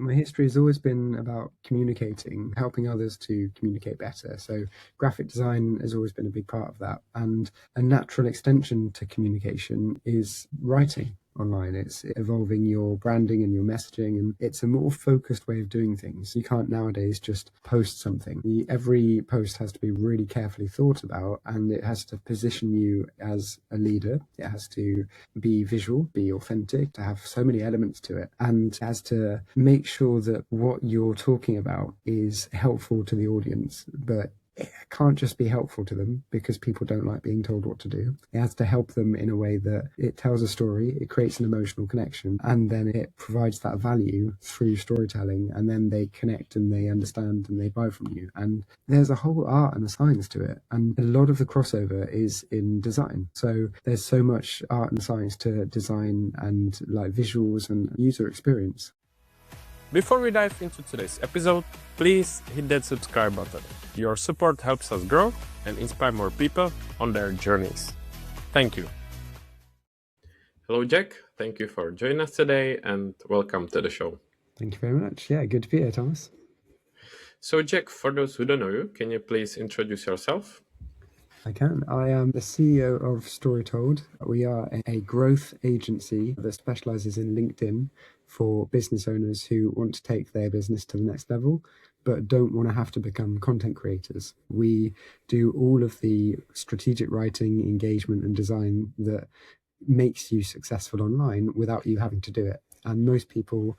my history has always been about communicating, helping others to communicate better. So graphic design has always been a big part of that. And a natural extension to communication is writing online. It's evolving your branding and your messaging, and it's a more focused way of doing things. You can't nowadays just post something. Every post has to be really carefully thought about, and it has to position you as a leader. It has to be visual, be authentic, to have so many elements to it, and it has to make sure that what you're talking about is helpful to the audience, but it can't just be helpful to them because people don't like being told what to do. It has to help them in a way that it tells a story, it creates an emotional connection, and then it provides that value through storytelling, and then they connect and they understand and they buy from you. And there's a whole art and a science to it. And a lot of the crossover is in design. So there's so much art and science to design and like visuals and user experience. Before we dive into today's episode, please hit that subscribe button. Your support helps us grow and inspire more people on their journeys. Thank you. Hello, Jack. Thank you for joining us today and welcome to the show. Thank you very much. Yeah, good to be here, Thomas. So, Jack, for those who don't know you, can you please introduce yourself? I can. I am the CEO of Storytold. We are a growth agency that specializes in LinkedIn for business owners who want to take their business to the next level, but don't want to have to become content creators. We do all of the strategic writing, engagement, and design that makes you successful online without you having to do it. And most people,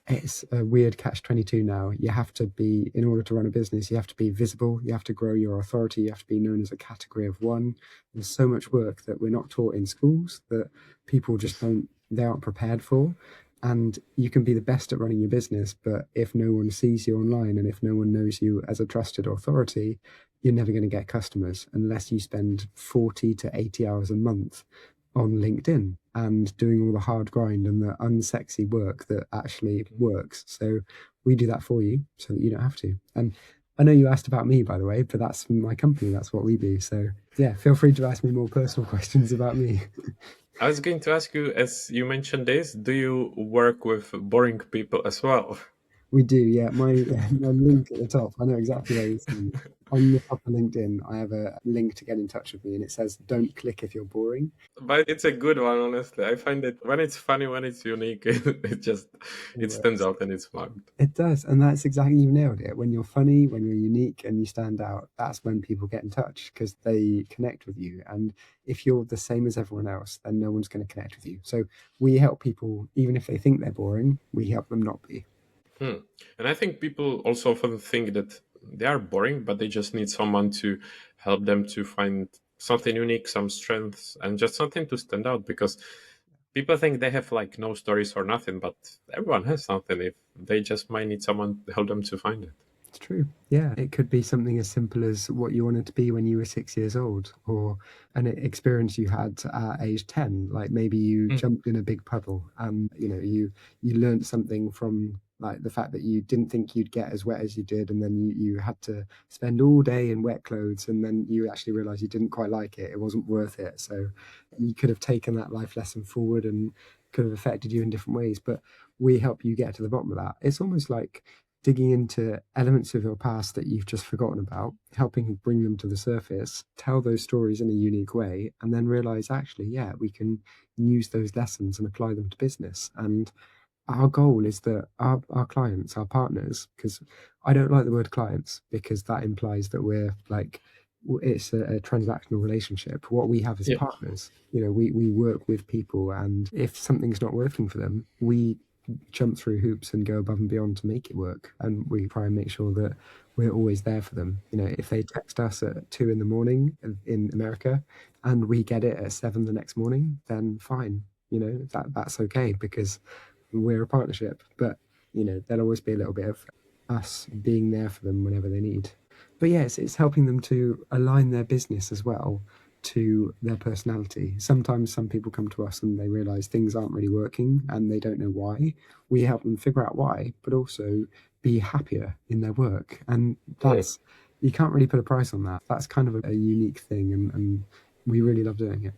it's a weird catch-22 now. You have to be, in order to run a business, you have to be visible, you have to grow your authority, you have to be known as a category of one. There's so much work that we're not taught in schools that people just they aren't prepared for. And you can be the best at running your business, but if no one sees you online and if no one knows you as a trusted authority, you're never going to get customers unless you spend 40 to 80 hours a month on LinkedIn and doing all the hard grind and the unsexy work that actually works. So we do that for you so that you don't have to. And I know you asked about me, by the way, but that's my company. That's what we do. So yeah, feel free to ask me more personal questions about me. I was going to ask you, as you mentioned this, do you work with boring people as well? We do, yeah. My link at the top, I know exactly where you're saying. On the top of LinkedIn, I have a link to get in touch with me, and it says, "Don't click if you're boring." But it's a good one, honestly. I find that when it's funny, when it's unique, it stands out and it's marked. It does, and that's exactly, you nailed it. When you're funny, when you're unique, and you stand out, that's when people get in touch because they connect with you. And if you're the same as everyone else, then no one's going to connect with you. So we help people, even if they think they're boring, we help them not be. And I think people also often think that they are boring, but they just need someone to help them to find something unique, some strengths, and just something to stand out, because people think they have like no stories or nothing, but everyone has something. If they just might need someone to help them to find it. It's true. Yeah, it could be something as simple as what you wanted to be when you were 6 years old, or an experience you had at age 10. Like maybe you jumped in a big puddle and you learned something from like the fact that you didn't think you'd get as wet as you did, and then you had to spend all day in wet clothes, and then you actually realized you didn't quite like it. It wasn't worth it. So you could have taken that life lesson forward and could have affected you in different ways. But we help you get to the bottom of that. It's almost like digging into elements of your past that you've just forgotten about, helping bring them to the surface, tell those stories in a unique way, and then realize actually, yeah, we can use those lessons and apply them to business. And our goal is that our clients, our partners, because I don't like the word clients because that implies that we're like, it's a transactional relationship. What we have is partners. We work with people, and if something's not working for them, we jump through hoops and go above and beyond to make it work. And we try and make sure that we're always there for them. If they text us at 2 a.m. in America and we get it at 7 the next morning, then fine. That's okay because we're a partnership. But there'll always be a little bit of us being there for them whenever they need. But yes, it's helping them to align their business as well to their personality. Sometimes some people come to us and they realize things aren't really working and they don't know why. We help them figure out why, but also be happier in their work. And that's, you can't really put a price on that. That's kind of a unique thing, and we really love doing it.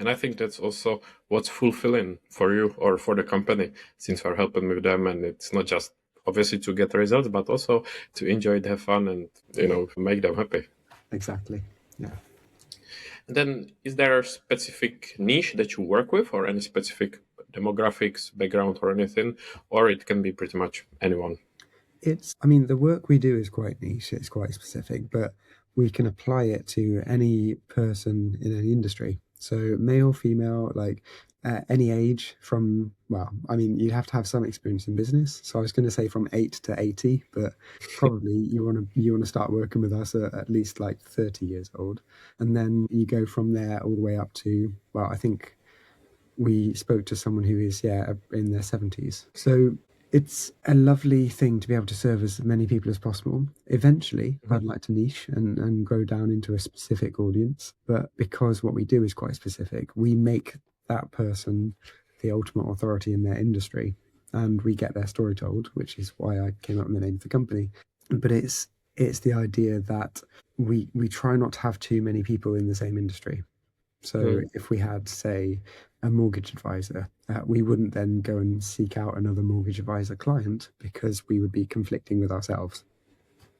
And I think that's also what's fulfilling for you or for the company, since you're helping with them. And it's not just obviously to get results, but also to enjoy it, have fun, and make them happy. Exactly. Yeah. And then, is there a specific niche that you work with, or any specific demographics, background, or anything, or it can be pretty much anyone? I mean, the work we do is quite niche, it's quite specific, but we can apply it to any person in any industry. So, male, female, like any age from, well, I mean, you have to have some experience in business. So, I was going to say from 8 to 80, but probably you want to start working with us at least like 30 years old. And then you go from there all the way up to, well, I think we spoke to someone who is, yeah, in their 70s. So it's a lovely thing to be able to serve as many people as possible. Eventually, I'd like to niche and grow down into a specific audience. But because what we do is quite specific, we make that person the ultimate authority in their industry. And we get their story told, which is why I came up with the name of the company. But it's the idea that we try not to have too many people in the same industry. So Mhm. if we had, say, a mortgage advisor, we wouldn't then go and seek out another mortgage advisor client because we would be conflicting with ourselves.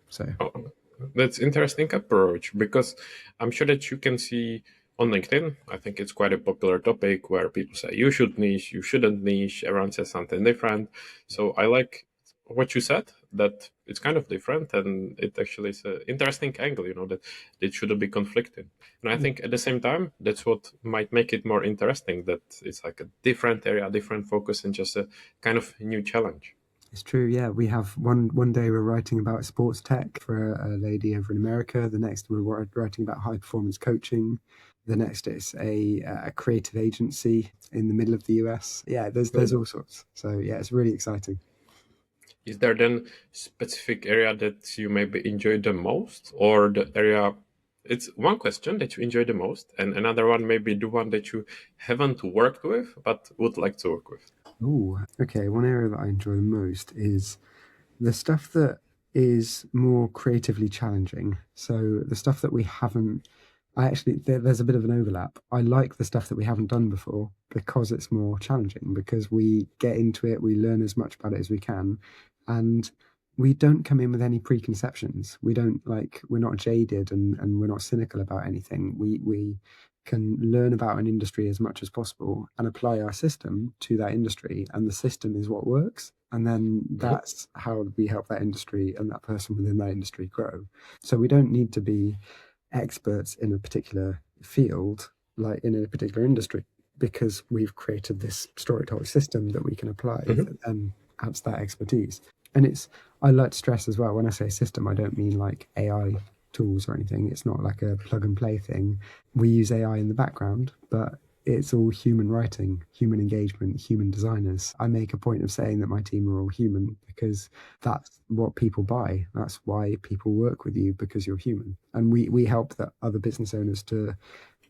So, Oh, that's interesting approach, because I'm sure that you can see on LinkedIn. I think it's quite a popular topic where people say you should niche, you shouldn't niche. Everyone says something different. So I like what you said, that it's kind of different, and it actually is an interesting angle. That it shouldn't be conflicting. And I think at the same time that's what might make it more interesting. That it's like a different area, different focus, and just a kind of new challenge. it's true. Yeah, we have one day we're writing about sports tech for a lady over in America. The next we're writing about high performance coaching. The next is a creative agency in the middle of the US. Yeah, there's all sorts. So yeah, it's really exciting. Is there then specific area that you maybe enjoy the most, or the area? It's one question that you enjoy the most, and another one maybe the one that you haven't worked with but would like to work with. Oh, okay. One area that I enjoy the most is the stuff that is more creatively challenging. So the stuff that we haven't, I actually, there's a bit of an overlap. I like the stuff that we haven't done before because it's more challenging, because we get into it, we learn as much about it as we can, and we don't come in with any preconceptions. We don't like, we're not jaded and we're not cynical about anything. We can learn about an industry as much as possible and apply our system to that industry, and the system is what works, and then Mhm. that's how we help that industry and that person within that industry grow. So we don't need to be experts in a particular field, like in a particular industry, because we've created this storytelling system that we can apply Mhm. that then adds that expertise. And I like to stress as well, when I say system, I don't mean like AI tools or anything. It's not like a plug and play thing. We use AI in the background, but it's all human writing, human engagement, human designers. I make a point of saying that my team are all human because that's what people buy. That's why people work with you, because you're human. And we help the other business owners to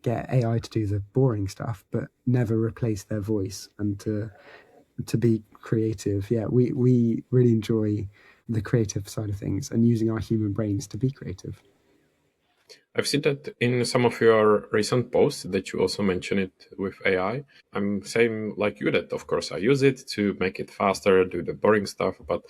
get AI to do the boring stuff, but never replace their voice, and to be creative. Yeah, we really enjoy the creative side of things and using our human brains to be creative. I've seen that in some of your recent posts that you also mention it with AI. I'm same like you, that of course I use it to make it faster, do the boring stuff, but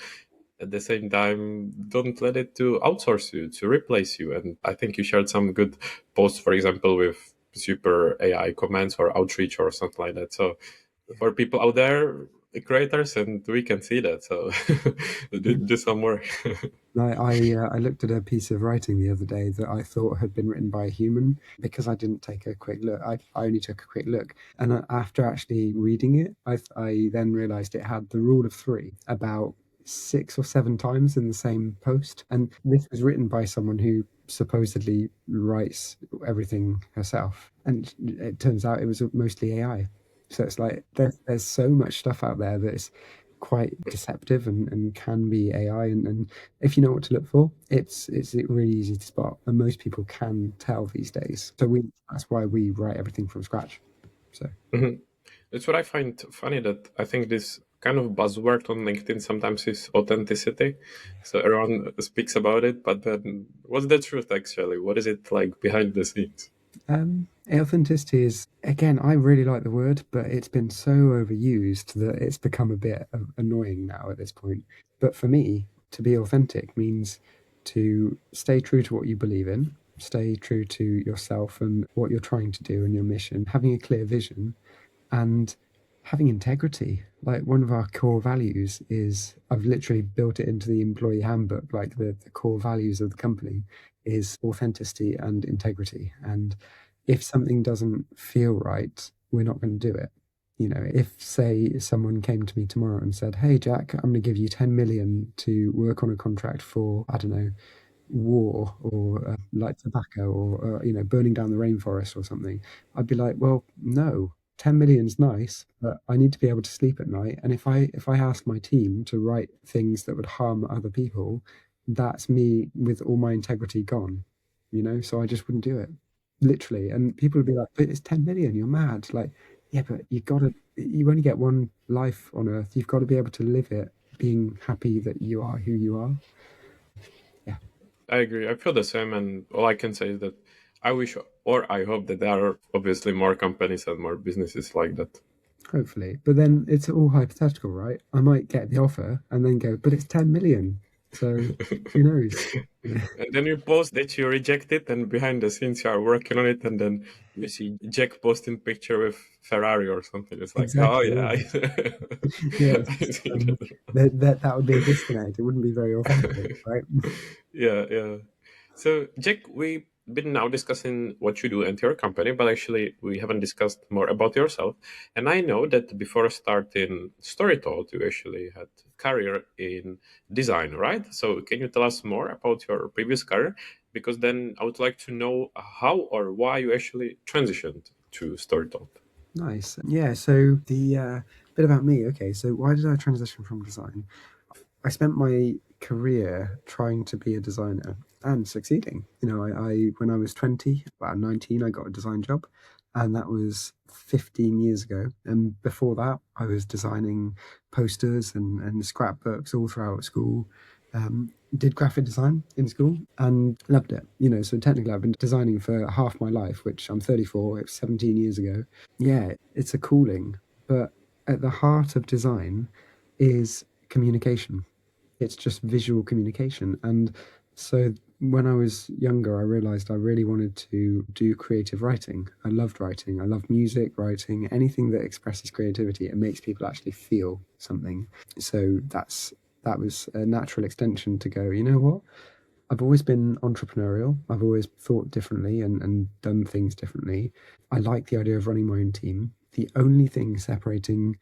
at the same time, don't let it to outsource you, to replace you. And I think you shared some good posts, for example, with super AI commands or outreach or something like that. So for people out there, the creators, and we can see that. So do some work. I looked at a piece of writing the other day that I thought had been written by a human, because I didn't take a quick look. I only took a quick look, and after actually reading it, I then realised it had the rule of three about 6 or 7 times in the same post, and this was written by someone who supposedly writes everything herself, and it turns out it was mostly AI. So it's like there's so much stuff out there that is quite deceptive and can be AI, and if you know what to look for, it's really easy to spot, and most people can tell these days. So we that's why we write everything from scratch. So Mhm. That's what I find funny, that I think this kind of buzzword on LinkedIn sometimes is authenticity. So everyone speaks about it, but then what's the truth actually? What is it like behind the scenes? Authenticity is, again, I really like the word, but it's been so overused that it's become a bit annoying now at this point. But for me, to be authentic means to stay true to what you believe in, stay true to yourself and what you're trying to do and your mission, having a clear vision, and having integrity. Like one of our core values is, I've literally built it into the employee handbook, like the core values of the company is authenticity and integrity. And if something doesn't feel right, we're not going to do it. You know, if say someone came to me tomorrow and said, "Hey Jack, I'm going to give you 10 million to work on a contract for, I don't know, war or like tobacco or burning down the rainforest or something," I'd be like, well, no, 10 million's nice, but I need to be able to sleep at night. And if I ask my team to write things that would harm other people, that's me with all my integrity gone, so I just wouldn't do it, literally. And people would be like, but it's 10 million, you're mad. Like, yeah, but you only get one life on earth. You've got to be able to live it being happy that you are who you are. Yeah. I agree. I feel the same, and all I can say is that I wish or I hope that there are obviously more companies and more businesses like that. Hopefully. But then it's all hypothetical, right? I might get the offer and then go, but it's 10 million. So who knows? And then you post that you reject it, and behind the scenes you are working on it, and then you see Jack posting picture with Ferrari or something. It's like, oh Exactly. yeah, Yeah. Yeah. I see That would be a disconnect. It wouldn't be very authentic, that. right? Yeah, yeah. So, Jack, we've been now discussing what you do and your company, but actually, we haven't discussed more about yourself. And I know that before starting Storytold, you actually had career in design, right? So, can you tell us more about your previous career? Because then I would like to know how or why you actually transitioned to Storytold. Nice. Yeah. So the bit about me. Okay. So why did I transition from design? I spent my career trying to be a designer and succeeding. I when I was 20, about 19, I got a design job, and that was 15 years ago. And before that, I was designing posters and scrapbooks all throughout school. Did graphic design in school and loved it. So technically, I've been designing for half my life, which I'm 34. It's 17 years ago. Yeah, it's a calling, but at the heart of design is communication. It's just visual communication. And so when I was younger, I realized I really wanted to do creative writing. I loved writing. I love music, writing, anything that expresses creativity and makes people actually feel something. So that was a natural extension to go, you know what? I've always been entrepreneurial. I've always thought differently and done things differently. I like the idea of running my own team. The only thing separating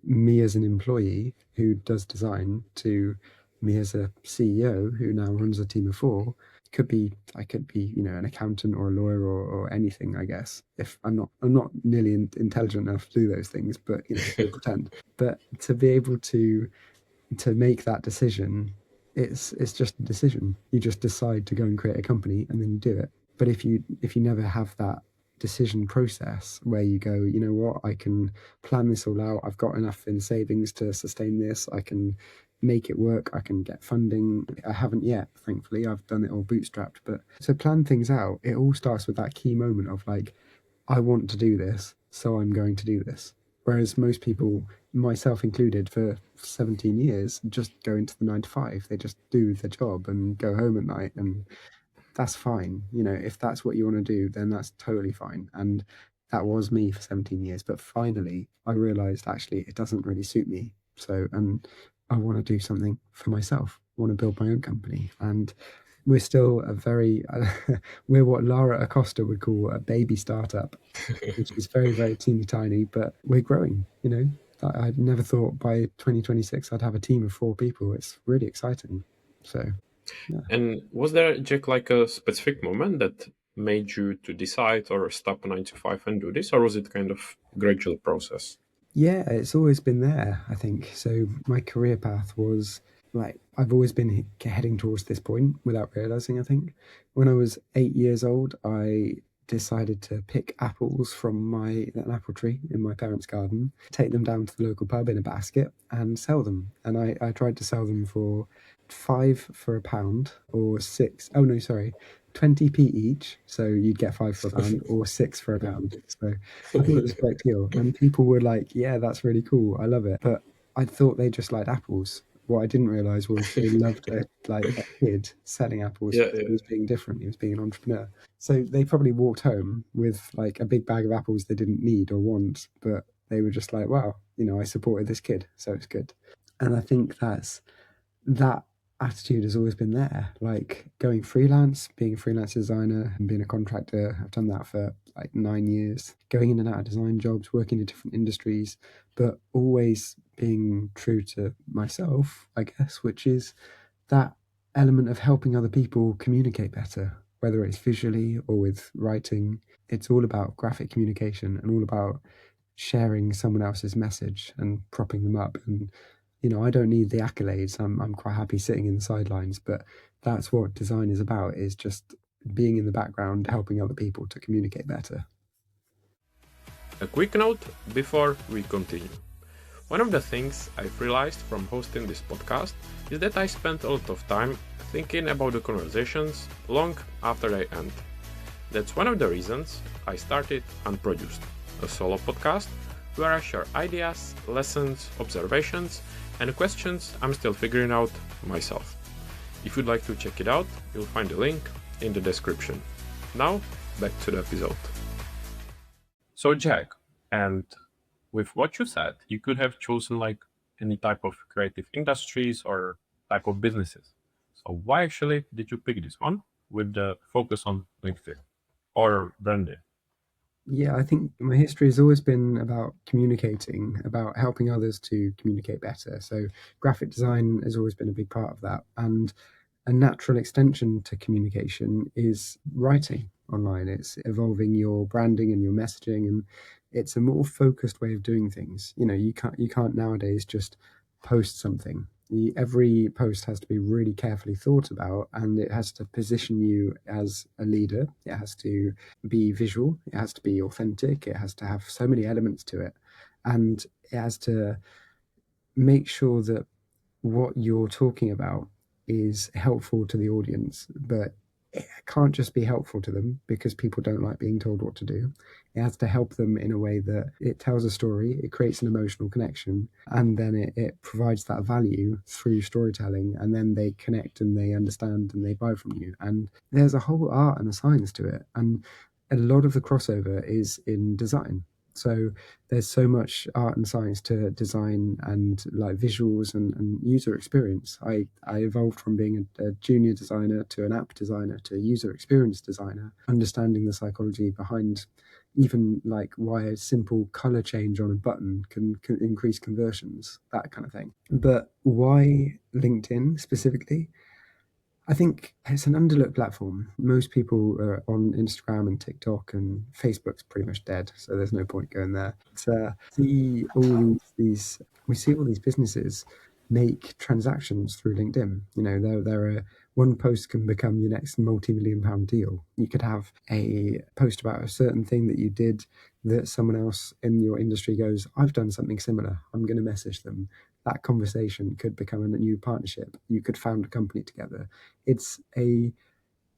me as an employee who does design to me as a CEO who now runs a team of four I could be, an accountant or a lawyer or anything, I guess. If I'm not nearly intelligent enough to do those things, but we'll pretend. But to be able to make that decision, it's just a decision. You just decide to go and create a company and then you do it. But if you never have that decision process where you go, you know what, I can plan this all out. I've got enough in savings to sustain this. I can make it work. I can get funding. I haven't yet, thankfully. I've done it all bootstrapped. But to plan things out, it all starts with that key moment of like, I want to do this, so I'm going to do this. Whereas most people, myself included, for 17 years, just go into the 9 to 5. They just do the job and go home at night, and that's fine. If that's what you want to do, then that's totally fine. And that was me for 17 years. But finally, I realized actually it doesn't really suit me. So, and I want to do something for myself. I want to build my own company. And we're still a very, we're what Lara Acosta would call a baby startup, which is very, very teeny tiny, but we're growing. I never thought by 2026 I'd have a team of 4 people. It's really exciting. So, yeah. And was there, Jack, like a specific moment that made you to decide or stop 9 to 5 and do this, or was it kind of gradual process? Yeah, it's always been there, I think. So my career path was like I've always been heading towards this point without realizing, I think. When I was 8 years old, I decided to pick apples from an apple tree in my parents' garden, take them down to the local pub in a basket and sell them. And I tried to sell them for 5 for a pound or 6. Oh no, sorry. 20p each, so you'd get five for a pound, or six for a pound. So I thought it was a great deal, and people were like, "Yeah, that's really cool. I love it." But I thought they just liked apples. What I didn't realize was they loved a kid selling apples. Yeah, He yeah. was being different. He was being an entrepreneur. So they probably walked home with like a big bag of apples they didn't need or want, but they were just like, "Wow, I supported this kid, so it's good." And I think that attitude has always been there. Like going freelance, being a freelance designer and being a contractor, I've done that for like 9 years, going in and out of design jobs, working in different industries, but always being true to myself, I guess, which is that element of helping other people communicate better, whether it's visually or with writing. It's all about graphic communication and all about sharing someone else's message and propping them up. And I don't need the accolades. I'm quite happy sitting in the sidelines, but that's what design is about, is just being in the background, helping other people to communicate better. A quick note before we continue. One of the things I've realized from hosting this podcast is that I spend a lot of time thinking about the conversations long after they end. That's one of the reasons I started Unproduced, a solo podcast where I share ideas, lessons, observations, and questions I'm still figuring out myself. If you'd like to check it out, you'll find the link in the description. Now, back to the episode. So, Jack, and with what you said, you could have chosen like any type of creative industries or type of businesses. So, why actually did you pick this one with the focus on LinkedIn or branding? Yeah, I think my history has always been about communicating, about helping others to communicate better. So graphic design has always been a big part of that. And a natural extension to communication is writing online. It's evolving your branding and your messaging, and it's a more focused way of doing things. You can't nowadays just post something. Every post has to be really carefully thought about, and it has to position you as a leader. It has to be visual. It has to be authentic. It has to have so many elements to it, and it has to make sure that what you're talking about is helpful to the audience, but it can't just be helpful to them because people don't like being told what to do. It has to help them in a way that it tells a story, it creates an emotional connection, and then it provides that value through storytelling, and then they connect and they understand and they buy from you. And there's a whole art and a science to it. And a lot of the crossover is in design. So there's so much art and science to design and like visuals and user experience. I evolved from being a junior designer to an app designer to a user experience designer, understanding the psychology behind even like why a simple color change on a button can increase conversions, that kind of thing. But why LinkedIn specifically? I think it's an underlooked platform. Most people are on Instagram and TikTok, and Facebook's pretty much dead, so there's no point going there. But we see all these businesses make transactions through LinkedIn. There are one post can become your next multi-million pound deal. You could have a post about a certain thing that you did that someone else in your industry goes, "I've done something similar. I'm going to message them." That conversation could become a new partnership. You could found a company together. It's a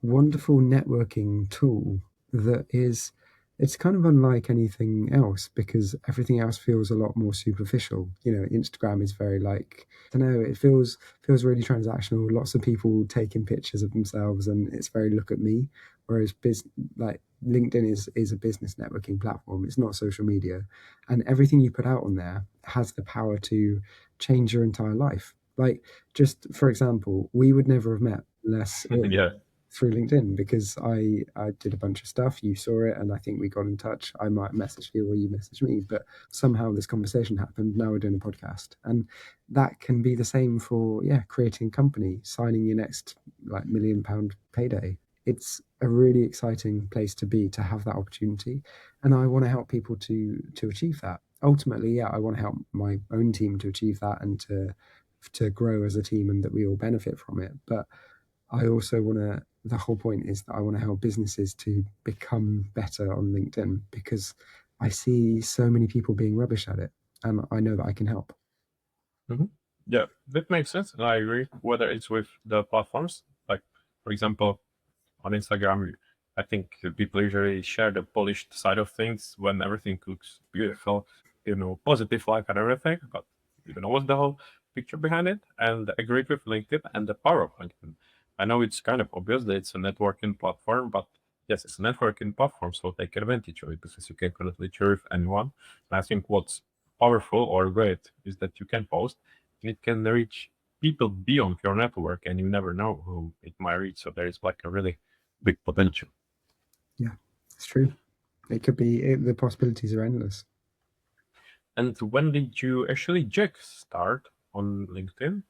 wonderful networking tool that is it's kind of unlike anything else because everything else feels a lot more superficial. Instagram is very like, I don't know, it feels really transactional. Lots of people taking pictures of themselves and it's very look at me. Whereas like LinkedIn is a business networking platform. It's not social media. And everything you put out on there has the power to change your entire life. Like, just for example, we would never have met unless it Yeah. through LinkedIn because I did a bunch of stuff. You saw it, and I think we got in touch. I might message you or you message me, but somehow this conversation happened. Now we're doing a podcast, and that can be the same for creating a company, signing your next like £1 million payday. It's a really exciting place to be to have that opportunity, and I want to help people to achieve that. Ultimately, I want to help my own team to achieve that and to grow as a team and that we all benefit from it. But I also want to, the whole point is that I want to help businesses to become better on LinkedIn because I see so many people being rubbish at it and I know that I can help. Mm-hmm. Yeah, that makes sense. And I agree. Whether it's with the platforms, like, for example, on Instagram, I think people usually share the polished side of things when everything looks beautiful, positive life and everything, but you don't know what's the whole picture behind it. And I agreed with LinkedIn and the power of LinkedIn. I know it's kind of obvious that it's a networking platform, but yes, it's a networking platform, so take advantage of it because you can connect literally with anyone. And I think what's powerful or great is that you can post and it can reach people beyond your network, and you never know who it might reach. So there is like a really big potential. Yeah, it's true. It could be the possibilities are endless. And when did you actually just start on LinkedIn,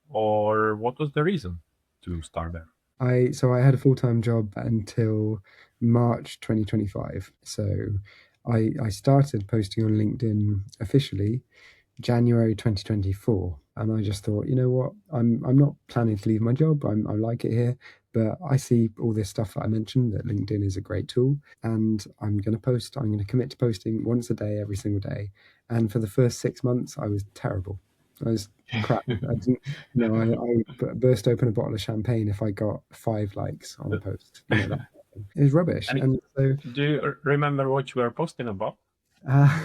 or what was the reason to start there? I had a full-time job until March 2025. So I started posting on LinkedIn officially January 2024, and I just thought, you know what, I'm not planning to leave my job. I like it here, but I see all this stuff that I mentioned, that LinkedIn is a great tool, and I'm going to post. I'm going to commit to posting once a day, every single day. And for the first 6 months, I was terrible. I was crap. I didn't, I burst open a bottle of champagne if I got 5 likes on a post. That it was rubbish. And And so do you remember what you were posting about? uh,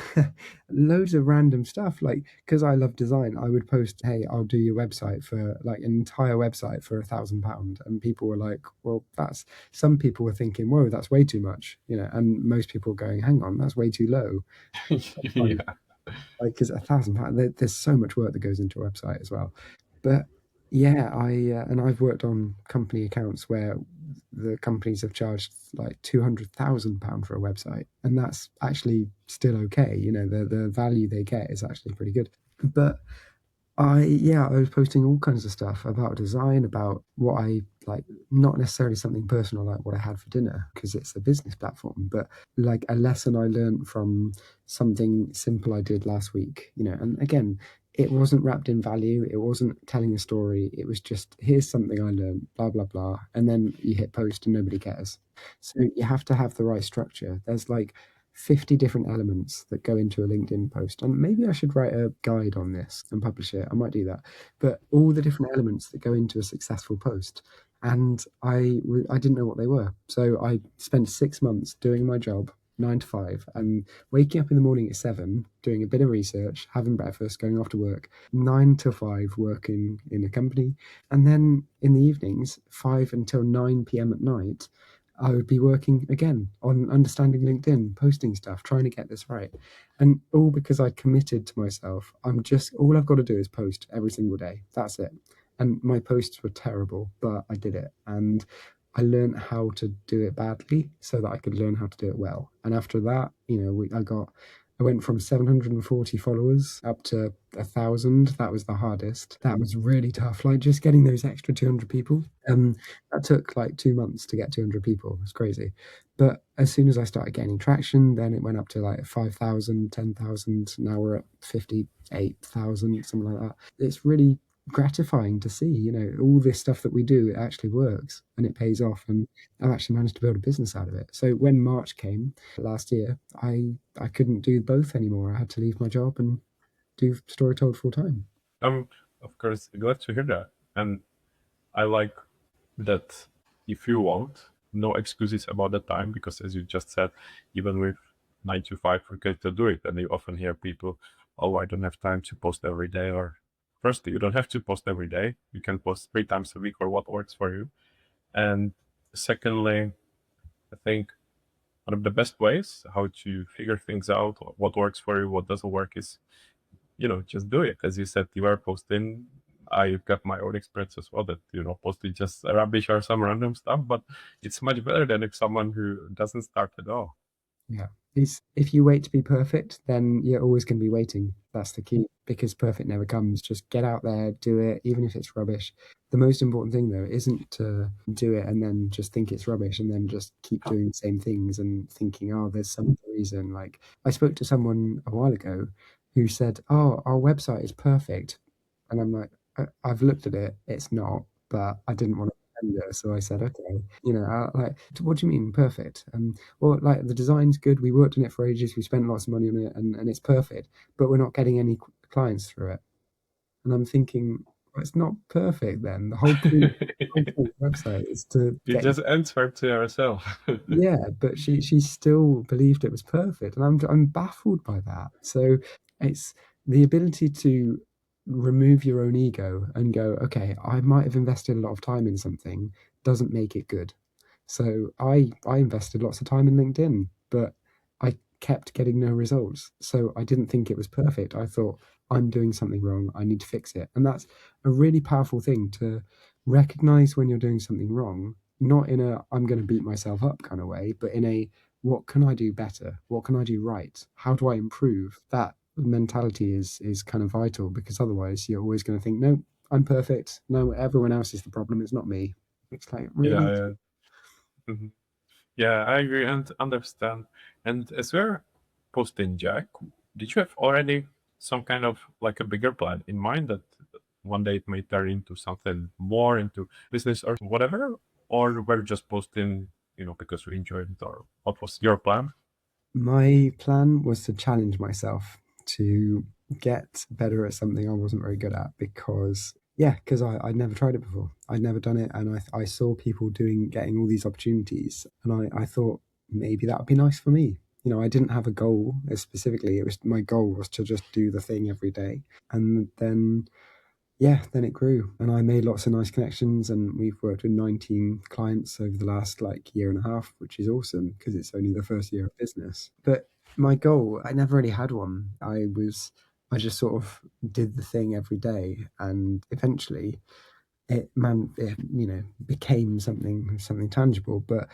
loads of random stuff. Like, because I love design, I would post, "Hey, I'll do your website for like an entire website for £1,000," and people were like, "Well, that's." Some people were thinking, "Whoa, that's way too much," and most people were going, "Hang on, that's way too low." Like, Yeah. because £1,000, there's so much work that goes into a website as well. But yeah, and I've worked on company accounts where the companies have charged like £200,000 for a website, and that's actually still okay. The value they get is actually pretty good. But I was posting all kinds of stuff about design, about what I like, not necessarily something personal like what I had for dinner because it's a business platform, but like a lesson I learned from something simple I did last week, and again, it wasn't wrapped in value, it wasn't telling a story, it was just here's something I learned, blah blah blah, and then you hit post and nobody cares. So you have to have the right structure. There's like 50 different elements that go into a LinkedIn post. And maybe I should write a guide on this and publish it. I might do that. But all the different elements that go into a successful post. And I didn't know what they were. So I spent 6 months doing my job, 9 to 5, and waking up in the morning at 7, doing a bit of research, having breakfast, going off to work, 9 to 5 working in a company. And then in the evenings, 5 until 9 p.m. at night, I would be working again on understanding LinkedIn, posting stuff, trying to get this right. And all because I'd committed to myself. All I've got to do is post every single day. That's it. And my posts were terrible, but I did it. And I learned how to do it badly so that I could learn how to do it well. And after that, I went from 740 followers up to 1,000. That was the hardest. That was really tough. Like just getting those extra 200 people. That took like 2 months to get 200 people. It's crazy. But as soon as I started gaining traction, then it went up to like 5,000, 10,000. Now we're at 58,000, something like that. It's really gratifying to see, all this stuff that we do, it actually works and it pays off. And I've actually managed to build a business out of it. So when March came last year, I couldn't do both anymore. I had to leave my job and do Storytold full time. I'm, of course, glad to hear that. And I like that if you want, no excuses about the time, because as you just said, even with 9 to 5, we get to do it. And you often hear people, oh, I don't have time to post every day. Or firstly, you don't have to post every day. You can post 3 times a week or what works for you. And secondly, I think one of the best ways how to figure things out, what works for you, what doesn't work, is just do it. As you said, you are posting. I got my own experience as well that posting just rubbish or some random stuff, but it's much better than if someone who doesn't start at all. Yeah. It's if you wait to be perfect, then you're always going to be waiting. That's the key because perfect never comes. Just get out there, do it, even if it's rubbish. The most important thing, though, isn't to do it and then just think it's rubbish and then just keep doing the same things and thinking, oh, there's some reason. Like, I spoke to someone a while ago who said, oh, our website is perfect. And I'm like, I've looked at it, it's not, but I didn't want to offend her. So I said, okay, like, what do you mean perfect? Well, like the design's good. We worked on it for ages. We spent lots of money on it, and it's perfect. But we're not getting any clients through it. And I'm thinking, It's not perfect then. The whole point of the website is to You get. just answered to yourself. Yeah, but she still believed it was perfect, and I'm baffled by that. So it's the ability to remove your own ego and go, okay, I might have invested a lot of time in something, doesn't make it good. So I invested lots of time in LinkedIn, but I kept getting no results. So I didn't think it was perfect. I thought I'm doing something wrong. I need to fix it. And that's a really powerful thing to recognize when you're doing something wrong, not in a I'm going to beat myself up kind of way, but in a what can I do better? What can I do right? How do I improve? That mentality is kind of vital because otherwise you're always going to think, no, I'm perfect. No, everyone else is the problem. It's not me. It's like, Yeah, really? yeah. Mhm. Yeah, I agree and understand. And as we're posting Jack, did you have already some kind of like a bigger plan in mind that one day it may turn into something more into business or whatever? Or we're just posting, because we enjoyed it, or what was your plan? My plan was to challenge myself to get better at something I wasn't very good at because, yeah, because I'd never tried it before. I'd never done it. And I saw people getting all these opportunities. And I thought maybe that would be nice for me. I didn't have a goal specifically. My goal was to just do the thing every day. And then yeah, then it grew and I made lots of nice connections and we've worked with 19 clients over the last like year and a half, which is awesome because it's only the first year of business. But my goal, I never really had one. I just sort of did the thing every day and eventually it became something tangible, but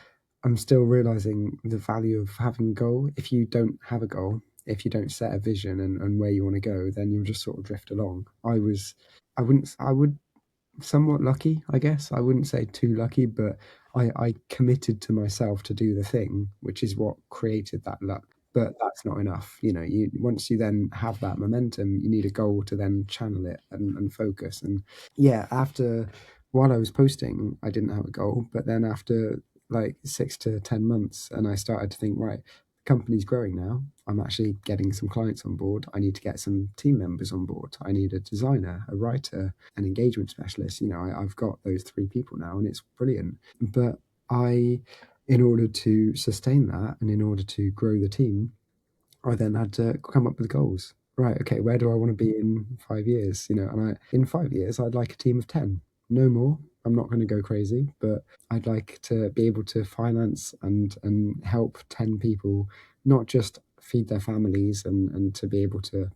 I'm still realizing the value of having a goal. If you don't have a goal, if you don't set a vision and where you want to go, then you'll just sort of drift along. I would somewhat lucky, I guess. I wouldn't say too lucky, but I committed to myself to do the thing, which is what created that luck. But that's not enough. You once you then have that momentum, you need a goal to then channel it and focus. And yeah, while I was posting, I didn't have a goal, but then after like 6 to 10 months, and I started to think, right, the company's growing now. I'm actually getting some clients on board. I need to get some team members on board. I need a designer, a writer, an engagement specialist. I've got those three people now, and it's brilliant. But in order to sustain that and in order to grow the team, I then had to come up with goals. Right, okay, where do I want to be in 5 years? In 5 years, I'd like a team of 10, no more. I'm not going to go crazy, but I'd like to be able to finance and help 10 people, not just feed their families and to be able to,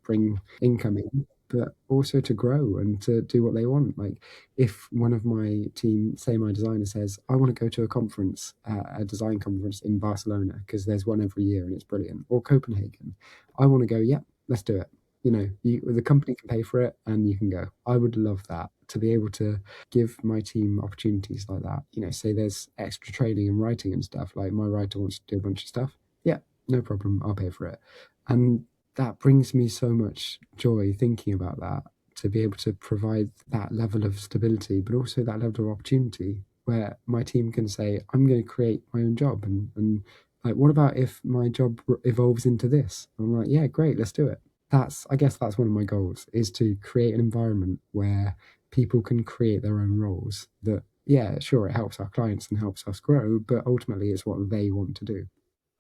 bring income in, but also to grow and to do what they want. Like if one of my team, say my designer says, I want to go to a conference, a design conference in Barcelona, because there's one every year and it's brilliant, or Copenhagen, I want to go, yeah, let's do it. The company can pay for it and you can go. I would love that to be able to give my team opportunities like that. Say there's extra training and writing and stuff, like my writer wants to do a bunch of stuff. Yeah, no problem. I'll pay for it. And that brings me so much joy thinking about that, to be able to provide that level of stability, but also that level of opportunity where my team can say, I'm going to create my own job. And like, what about if my job evolves into this? I'm like, yeah, great, let's do it. I guess that's one of my goals, is to create an environment where people can create their own roles that, yeah, sure, it helps our clients and helps us grow, but ultimately it's what they want to do.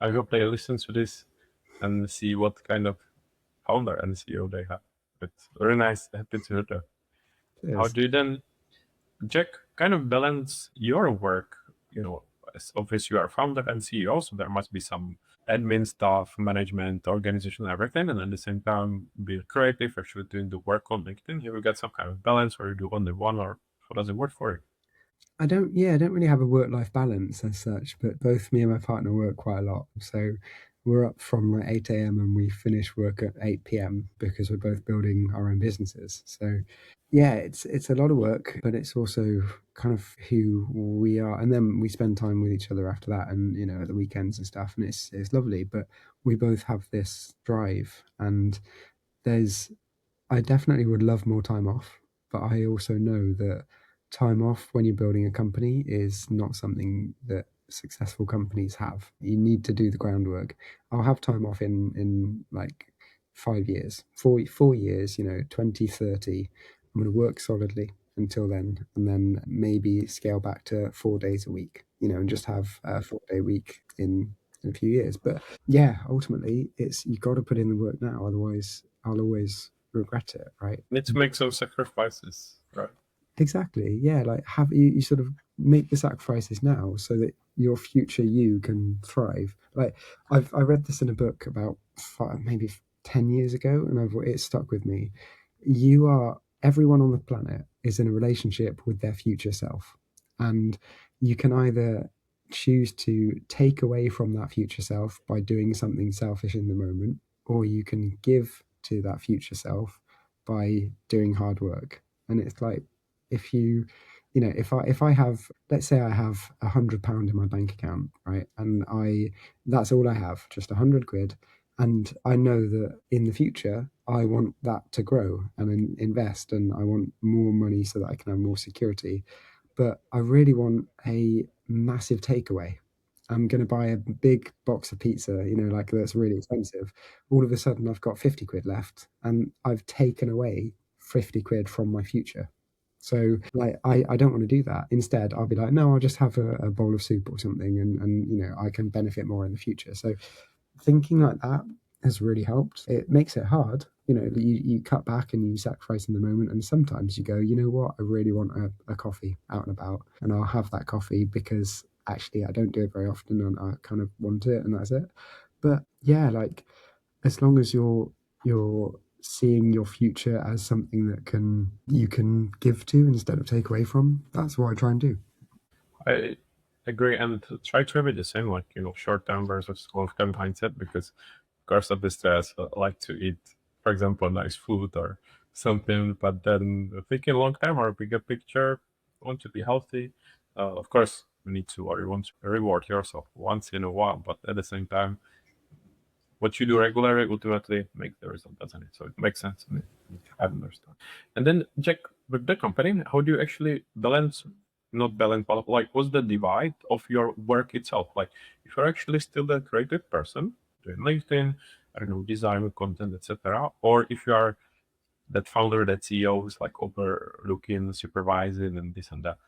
I hope they listen to this and see what kind of founder and CEO they have. But very nice, happy to hear that. How Cheers. do you then, Jack, kind of balance your work? As obviously you are founder and CEO, so there must be some admin stuff, management, organization, everything, and at the same time be creative. Actually doing the work on LinkedIn, you will get some kind of balance, or you do only one, or how does it work for you? I don't really have a work-life balance as such, but both me and my partner work quite a lot. So we're up from like 8 a.m. and we finish work at 8 p.m. because we're both building our own businesses. So yeah, it's a lot of work, but it's also kind of who we are. And then we spend time with each other after that and at the weekends and stuff, and it's lovely. But we both have this drive, and there's I definitely would love more time off, but I also know that time off when you're building a company is not something that successful companies have. You need to do the groundwork. I'll have time off in like 5 years, 4 years, 2030. I'm going to work solidly until then, and then maybe scale back to 4 days a week, and just have a 4 day week in a few years. But yeah, ultimately, it's you got to put in the work now, otherwise, I'll always regret it, right? Need to make some sacrifices, right? Exactly. Yeah, like have you sort of make the sacrifices now so that your future you can thrive. Like I read this in a book about maybe 10 years ago, and it stuck with me. Everyone on the planet is in a relationship with their future self, and you can either choose to take away from that future self by doing something selfish in the moment, or you can give to that future self by doing hard work. And it's like if if I have, let's say I have £100 in my bank account, right, and I that's all I have, just 100 quid, and I know that in the future I want that to grow and invest, and I want more money so that I can have more security, but I really want a massive takeaway. I'm going to buy a big box of pizza, like that's really expensive. All of a sudden, I've got 50 quid left, and I've taken away 50 quid from my future. So, like, I don't want to do that. Instead, I'll be like, no, I'll just have a bowl of soup or something, and I can benefit more in the future. So, thinking like that has really helped. It makes it hard. You cut back and you sacrifice in the moment. And sometimes you go, you know what, I really want a coffee out and about. And I'll have that coffee because actually I don't do it very often and I kind of want it and that's it. But yeah, like as long as you're seeing your future as something that you can give to instead of take away from, that's what I try and do. I agree, and try to have it the same, like short term versus long term mindset. Because, of course, of the stress, like to eat, for example, nice food or something. But then thinking long term or bigger picture, want to be healthy. Of course, we need to or you want to reward yourself once in a while, but at the same time, what you do regularly ultimately makes the result, doesn't it? So it makes sense to me. I understand. And then, Jack, with the company, how do you actually balance, not balance, but like, what's the divide of your work itself? Like, if you're actually still a creative person doing LinkedIn, I don't know, design, content, etc., or if you are that founder, that CEO who's like overlooking, supervising, and this and that.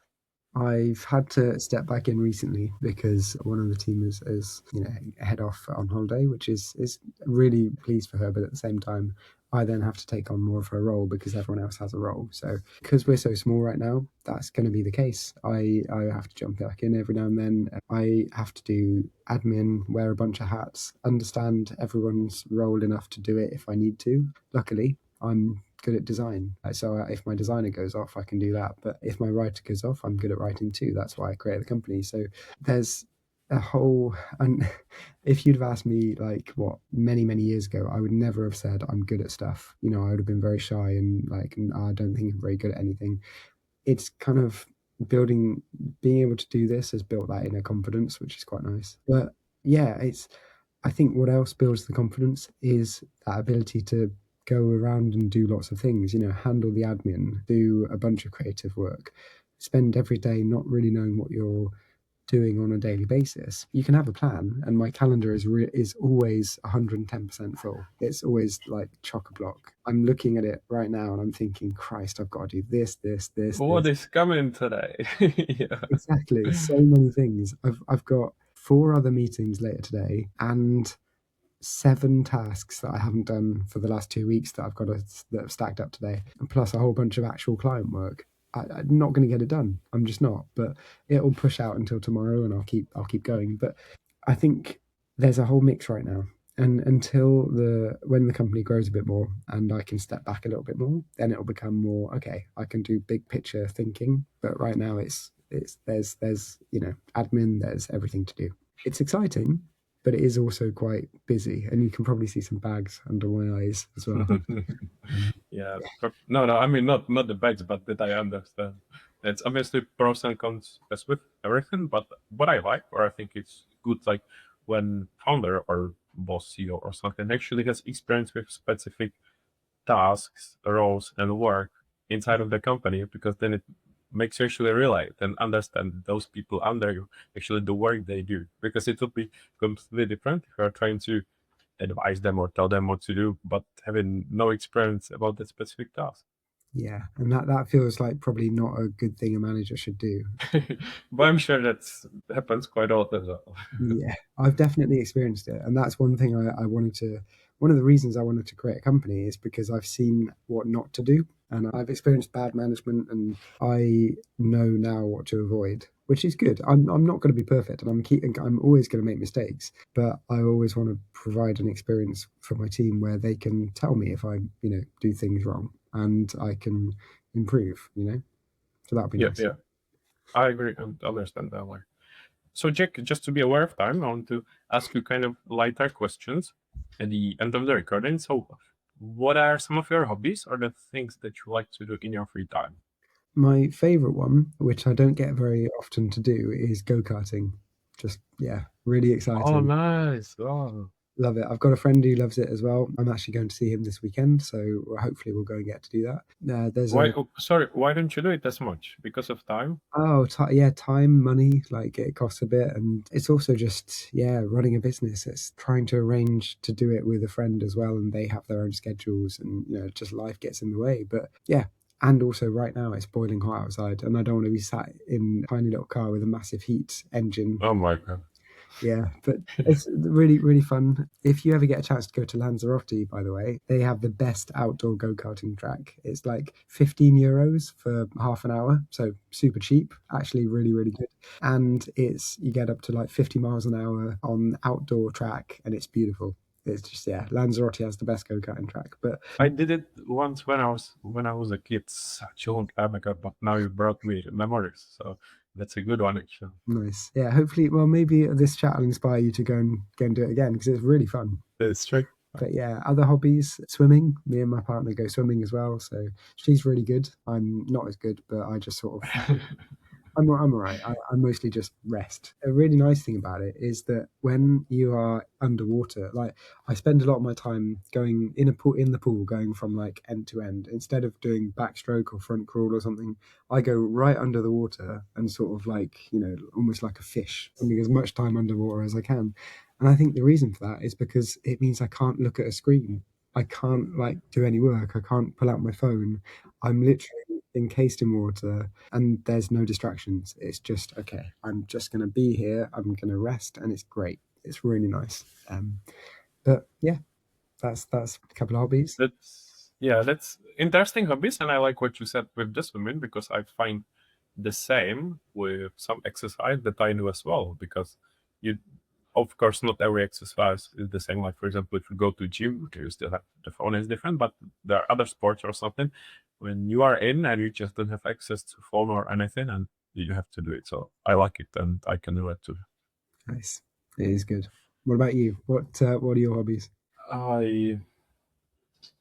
I've had to step back in recently because one of the team is head off on holiday, which is really pleased for her, but at the same time, I then have to take on more of her role because everyone else has a role. So because we're so small right now, that's going to be the case. I have to jump back in every now and then. I have to do admin, wear a bunch of hats, understand everyone's role enough to do it if I need to. Luckily, I'm good at design. So if my designer goes off, I can do that. But if my writer goes off, I'm good at writing too. That's why I created the company. So there's a whole, and if you'd have asked me like what many years ago, I would never have said I'm good at stuff. I would have been very shy and like, I don't think I'm very good at anything. It's kind of being able to do this has built that inner confidence, which is quite nice. But yeah, I think what else builds the confidence is that ability to go around and do lots of things, handle the admin, do a bunch of creative work, spend every day not really knowing what you're doing on a daily basis. You can have a plan, and my calendar is always 110% full. It's always like chock a block. I'm looking at it right now and I'm thinking, Christ, I've got to do What this. is coming today? Yeah. Exactly. So many things. I've got 4 other meetings later today and 7 tasks that I haven't done for the last 2 weeks that have stacked up today, and plus a whole bunch of actual client work. I'm not going to get it done. I'm just not. But it'll push out until tomorrow, and I'll keep going. But I think there's a whole mix right now, and when the company grows a bit more and I can step back a little bit more, then it'll become more okay. I can do big picture thinking, but right now there's admin, there's everything to do. It's exciting, but it is also quite busy, and you can probably see some bags under my eyes as well. Yeah. No. I mean, not the bags, but that I understand. It's obviously pros and cons as with everything. But what I like, or I think it's good, like when founder or boss CEO or something actually has experience with specific tasks, roles, and work inside of the company, because then it makes you actually realize and understand those people under you, actually the work they do. Because it would be completely different if you're trying to advise them or tell them what to do, but having no experience about that specific task. Yeah, and that feels like probably not a good thing a manager should do. But I'm sure that happens quite a lot as well. Yeah, I've definitely experienced it, and that's one thing I wanted to. One of the reasons I wanted to create a company is because I've seen what not to do, and I've experienced bad management, and I know now what to avoid, which is good. I'm not going to be perfect, and I'm always going to make mistakes, but I always want to provide an experience for my team where they can tell me if I do things wrong, and I can improve. So that'd be Yeah, nice. yeah, I agree and understand that one. So, Jack, just to be aware of time, I want to ask you kind of lighter questions at the end of the recording. So, what are some of your hobbies or the things that you like to do in your free time? My favorite one, which I don't get very often to do, is go-karting. Just, yeah, really Oh, exciting. nice. Oh. Love it. I've got a friend who loves it as well. I'm actually going to see him this weekend, so hopefully we'll go and get to do that. There's Why? a Oh, sorry, why don't you do it as much? Because of time? yeah, time, money, like it costs a bit, and it's also just running a business. It's trying to arrange to do it with a friend as well, and they have their own schedules, and just life gets in the way. But yeah, and also right now it's boiling hot outside, and I don't want to be sat in a tiny little car with a massive heat engine. Oh my god. Yeah, but it's really, really fun. If you ever get a chance to go to Lanzarote, by the way, they have the best outdoor go-karting track. It's like €15 for half an hour, so super cheap, actually really, really good. And you get up to like 50 miles an hour on outdoor track, and it's beautiful. It's just, yeah, Lanzarote has the best go-karting track. But I did it once when I was a kid, such a long time ago. But now you brought me memories, so that's a good one actually. nice. Yeah, hopefully, well, maybe this chat will inspire you to go and do it again because it's really fun. That's true. But yeah, other hobbies, swimming. Me and my partner go swimming as well. So she's really good. I'm not as good, but I just sort of I'm all right. I mostly just rest. A really nice thing about it is that when you are underwater, like I spend a lot of my time going in the pool, going from like end to end. Instead of doing backstroke or front crawl or something, I go right under the water and sort of like almost like a fish, spending as much time underwater as I can. And I think the reason for that is because it means I can't look at a screen. I can't like do any work. I can't pull out my phone. I'm literally encased in water and there's no distractions. It's just okay. I'm just gonna be here. I'm gonna rest, and it's great. It's really nice. But yeah, that's a couple of hobbies. That's interesting hobbies, and I like what you said with the swimming because I find the same with some exercise that I do as well. Because you, of course, not every exercise is the same. Like for example, if you go to gym, okay, you still have the phone is different, but there are other sports or something when you are in and you just don't have access to phone or anything, and you have to do it. So I like it, and I can do it too. Nice. It is good. What about you? What are your hobbies? I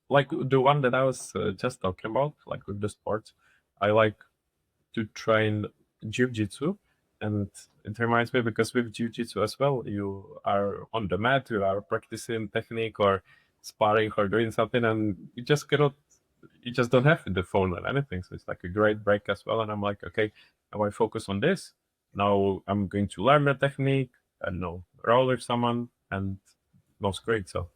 like the one that I was just talking about, like with the sports. I like to train Jiu Jitsu, and it reminds me because with Jiu Jitsu as well, you are on the mat, you are practicing technique or sparring or doing something, and you just don't have the phone or anything. So it's like a great break as well. And I'm like, okay, now I focus on this. Now I'm going to learn the technique and know roller someone, and that's great. So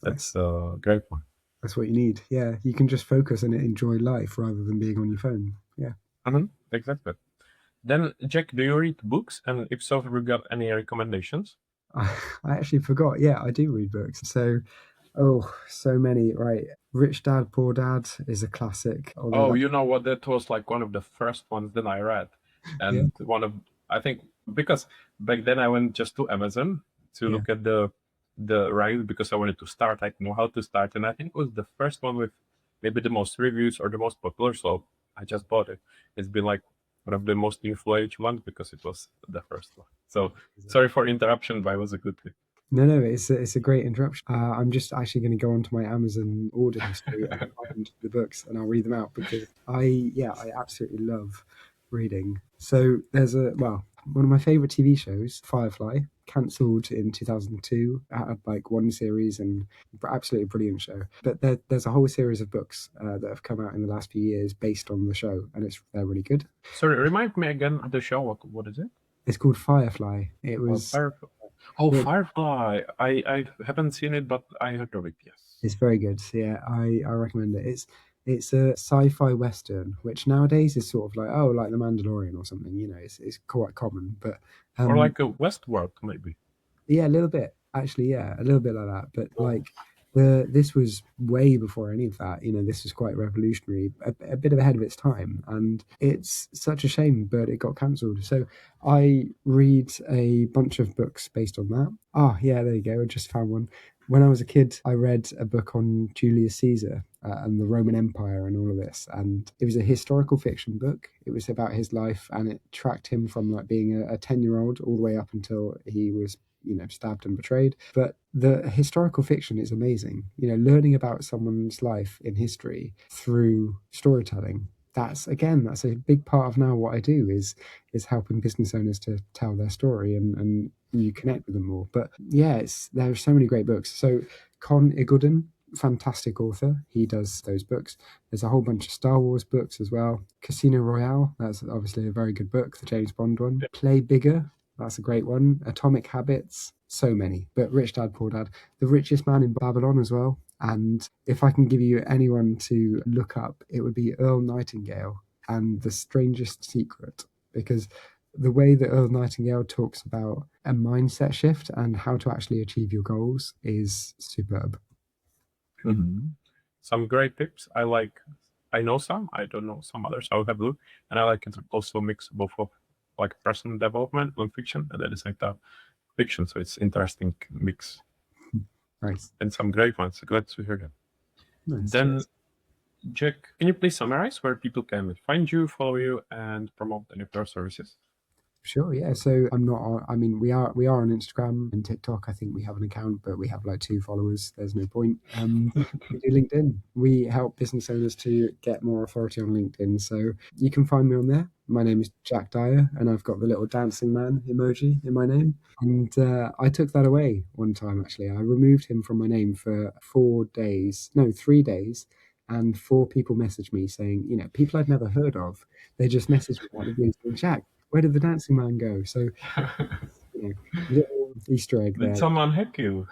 Nice. that's a great one. That's what you need. Yeah, you can just focus and enjoy life rather than being on your phone. Yeah. Exactly. Then, Jack, do you read books? And if so, have you got any recommendations? I actually forgot. Yeah, I do read books. Oh, so many. Right. Rich Dad, Poor Dad is a classic. Although Oh, that, you know what? That was like one of the first ones that I read. yeah, And I think, because back then I went just to Amazon to yeah, look at the ride because I wanted to start. I know how to start. And I think it was the first one with maybe the most reviews or the most popular. So I just bought it. It's been like one of the most influential ones because it was the first one. So sorry for interruption, but it was a good thing. no, no, it's a great interruption. I'm just actually going to go onto my Amazon order history and find the books, and I'll read them out because I absolutely love reading. So there's one of my favorite TV shows, Firefly, cancelled in 2002. It had like one series and absolutely brilliant show. But there's a whole series of books that have come out in the last few years based on the show, and they're really good. Sorry, remind me again of the show. What is it? It's called Firefly. It was Firefly. Oh, well, Firefly. I haven't seen it, but I heard of it. Yes. it's very good. So, yeah, I recommend it. It's a sci-fi western, which nowadays is sort of like, oh, like The Mandalorian or something. You know, it's quite common. But Or um, like a Westworld, maybe. yeah, a little bit. Actually, yeah, a little bit like that. But like the this was way before any of that. You know, this was quite revolutionary, a bit ahead of its time, and it's such a shame, but it got cancelled. So I read a bunch of books based on that. Ah, yeah, there you go. I just found one. When I was a kid, I read a book on Julius Caesar and the Roman Empire and all of this, and it was a historical fiction book. It was about his life, and it tracked him from like being a 10-year-old all the way up until he was stabbed and betrayed. But the historical fiction is amazing. Learning about someone's life in history through storytelling. That's a big part of now what I do is helping business owners to tell their story and you connect with them more. But yeah, there are so many great books. So Con Igulden, fantastic author. He does those books. There's a whole bunch of Star Wars books as well. Casino Royale, that's obviously a very good book, the James Bond one. Play Bigger, that's a great one. Atomic Habits, so many. But Rich Dad Poor Dad, The Richest Man in Babylon as well. And if I can give you anyone to look up, it would be Earl Nightingale and The Strangest Secret, because the way that Earl Nightingale talks about a mindset shift and how to actually achieve your goals is superb. Mm-hmm. Some great tips. I know some. I don't know some others. I'll have a look. And I like it also mix both of like personal development and fiction, and at the same time fiction. So it's interesting mix. Nice. And some great ones. Glad to hear them. Nice. Then, Cheers. Jack, can you please summarize where people can find you, follow you, and promote any of your services? Sure, yeah. So I'm not on, I mean, we are on Instagram and TikTok. I think we have an account, but we have like 2 followers. There's no point. We do LinkedIn. We help business owners to get more authority on LinkedIn. So you can find me on there. My name is Jack Dyer, and I've got the little dancing man emoji in my name. And I took that away one time, actually. I removed him from my name for 4 days, no, 3 days. And 4 people messaged me saying, people I'd never heard of. They just messaged me out of the blue saying, Jack, where did the dancing man go? So, little Easter egg Did there. someone hack you?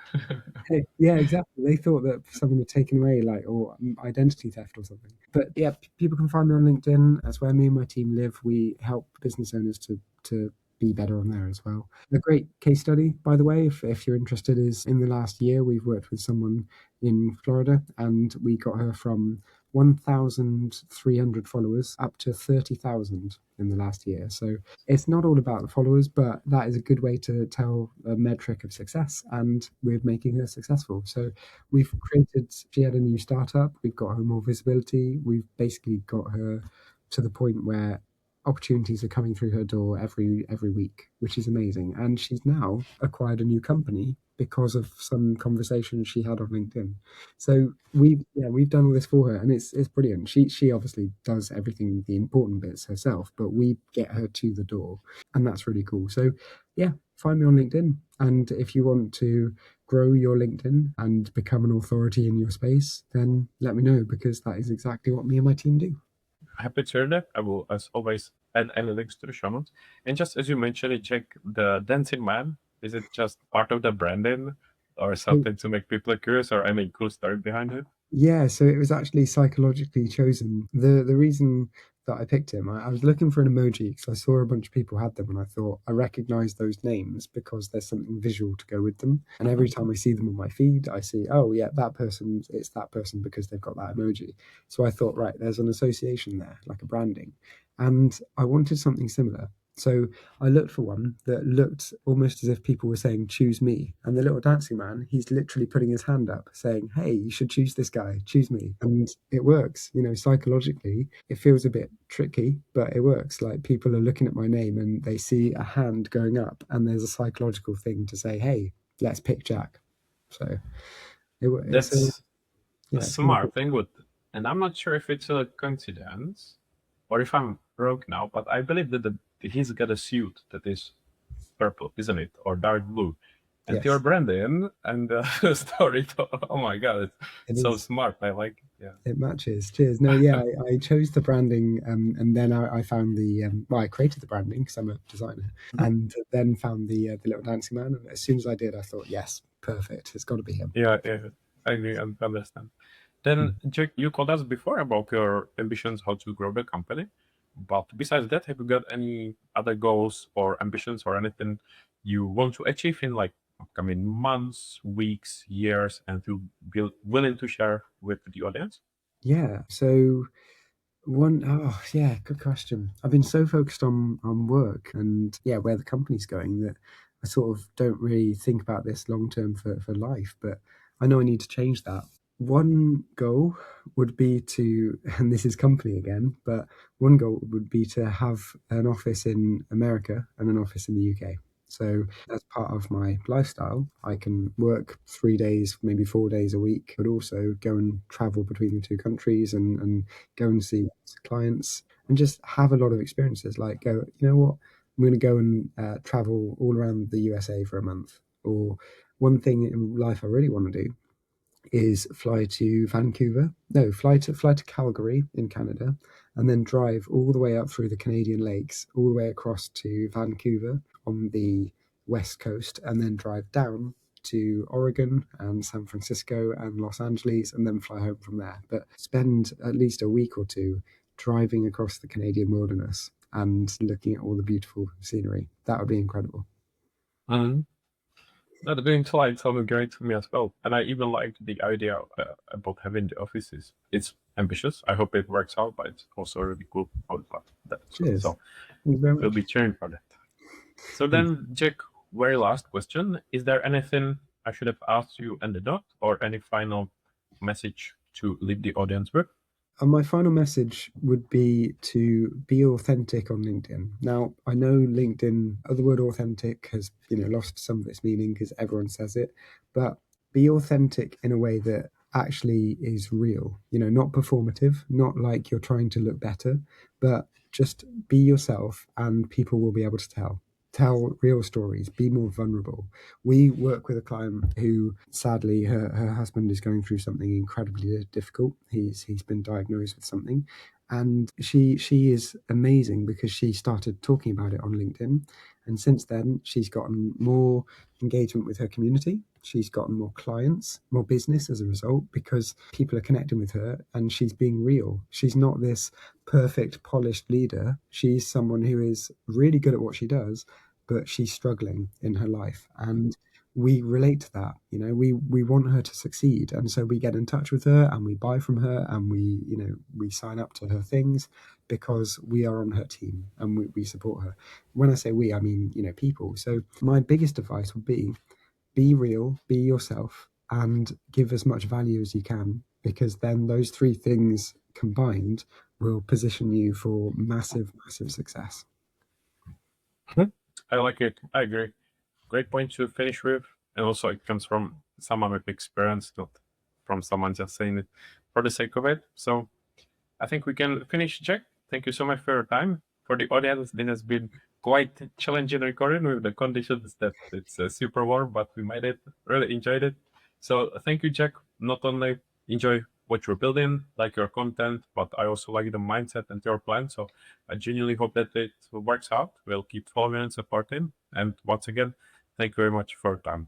Yeah, exactly. They thought that someone had taken away, like, or identity theft or something. But yeah, people can find me on LinkedIn. That's where me and my team live. We help business owners to be better on there as well. A great case study, by the way, if you're interested, is in the last year we've worked with someone in Florida, and we got her from 1,300 followers up to 30,000 in the last year. So it's not all about the followers, but that is a good way to tell a metric of success, and we're making her successful. So she had a new startup, we've got her more visibility, we've basically got her to the point where opportunities are coming through her door every week, which is amazing. And she's now acquired a new company because of some conversations she had on LinkedIn. So we've done all this for her, and it's brilliant. She obviously does everything, the important bits herself, but we get her to the door, and that's really cool. So yeah, find me on LinkedIn, and if you want to grow your LinkedIn and become an authority in your space, then let me know, because that is exactly what me and my team do. Happy to hear that. I will, as always, add any links to the show notes. And just as you mentioned it, Jack, the dancing man, is it just part of the branding or something to make people curious, or any cool story behind it? Yeah, so it was actually psychologically chosen. The reason that I picked him, I was looking for an emoji because I saw a bunch of people had them, and I thought I recognize those names because there's something visual to go with them. And every time I see them on my feed, I see, oh yeah, it's that person because they've got that emoji. So I thought, right, there's an association there, like a branding. And I wanted something similar. So I looked for one that looked almost as if people were saying, choose me. And the little dancing man, he's literally putting his hand up saying, hey, you should choose this guy, choose me. And it works. Psychologically, it feels a bit tricky, but it works. Like, people are looking at my name and they see a hand going up, and there's a psychological thing to say, hey, let's pick Jack. So it's a, That's a yeah, it's really smart cool. thing, and I'm not sure if it's a coincidence or if I'm wrong now, but I believe that he's got a suit that is purple, isn't it, or dark blue? And your Yes, branding and the story. Oh my god, it it's so is. smart. I like it. Yeah. It matches. Cheers. No, yeah, I chose the branding, and then I found I created the branding because I'm a designer, and then found the little dancing man. And as soon as I did, I thought, yes, perfect. It's got to be him. Yeah, yeah, I agree and understand. Then, Jack, you told us before about your ambitions, how to grow the company. But besides that, have you got any other goals or ambitions or anything you want to achieve in like upcoming months, weeks, years, and to be willing to share with the audience? Yeah. So good question. I've been so focused on work and where the company's going that I sort of don't really think about this long term for life. But I know I need to change that. One goal would be to, and this is company again, but one goal would be to have an office in America and an office in the UK. So as part of my lifestyle, I can work 3 days, maybe 4 days a week, but also go and travel between the two countries and go and see clients and just have a lot of experiences. Like, go, you know what, I'm going to go and travel all around the USA for a month. Or one thing in life I really want to do is fly to Vancouver. No, fly to Calgary in Canada, and then drive all the way up through the Canadian lakes, all the way across to Vancouver on the west coast, and then drive down to Oregon and San Francisco and Los Angeles, and then fly home from there. But spend at least a week or two driving across the Canadian wilderness and looking at all the beautiful scenery. That would be incredible. Mm-hmm. That being said, sounded great to me as well. And I even like the idea about having the offices. It's ambitious. I hope it works out, but it's also really cool. Cheers. So Thank you very much. we'll be cheering for that. So then, Jack, very last question. Is there anything I should have asked you and the dot, or any final message to leave the audience with? And my final message would be to be authentic on LinkedIn. Now, I know LinkedIn, the word authentic has, lost some of its meaning because everyone says it, but be authentic in a way that actually is real, not performative, not like you're trying to look better, but just be yourself and people will be able to tell real stories, be more vulnerable. We work with a client who, sadly, her husband is going through something incredibly difficult. He's been diagnosed with something, and she is amazing because she started talking about it on LinkedIn, and since then she's gotten more engagement with her community. She's gotten more clients, more business as a result, because people are connecting with her and she's being real. She's not this perfect, polished leader. She's someone who is really good at what she does, but she's struggling in her life. And we relate to that. We want her to succeed. And so we get in touch with her and we buy from her and we sign up to her things because we are on her team and we support her. When I say we, I mean, people. So my biggest advice would be real, be yourself, and give as much value as you can, because then those three things combined will position you for massive, massive success. I like it. I agree. Great point to finish with. And also, it comes from someone with experience, not from someone just saying it for the sake of it. So I think we can finish, Jack. Thank you so much for your time. For the audience, this has been quite challenging recording with the conditions that it's super warm, but we made it, really enjoyed it. So thank you, Jack. Not only enjoy what you're building, like your content, but I also like the mindset and your plan. So I genuinely hope that it works out. We'll keep following and supporting. And once again, thank you very much for your time.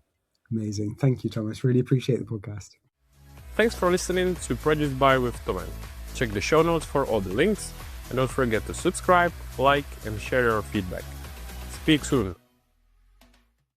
Amazing. Thank you, Thomas. Really appreciate the podcast. Thanks for listening to Produced by with Tomen. Check the show notes for all the links, and don't forget to subscribe, like, and share your feedback. Speak soon.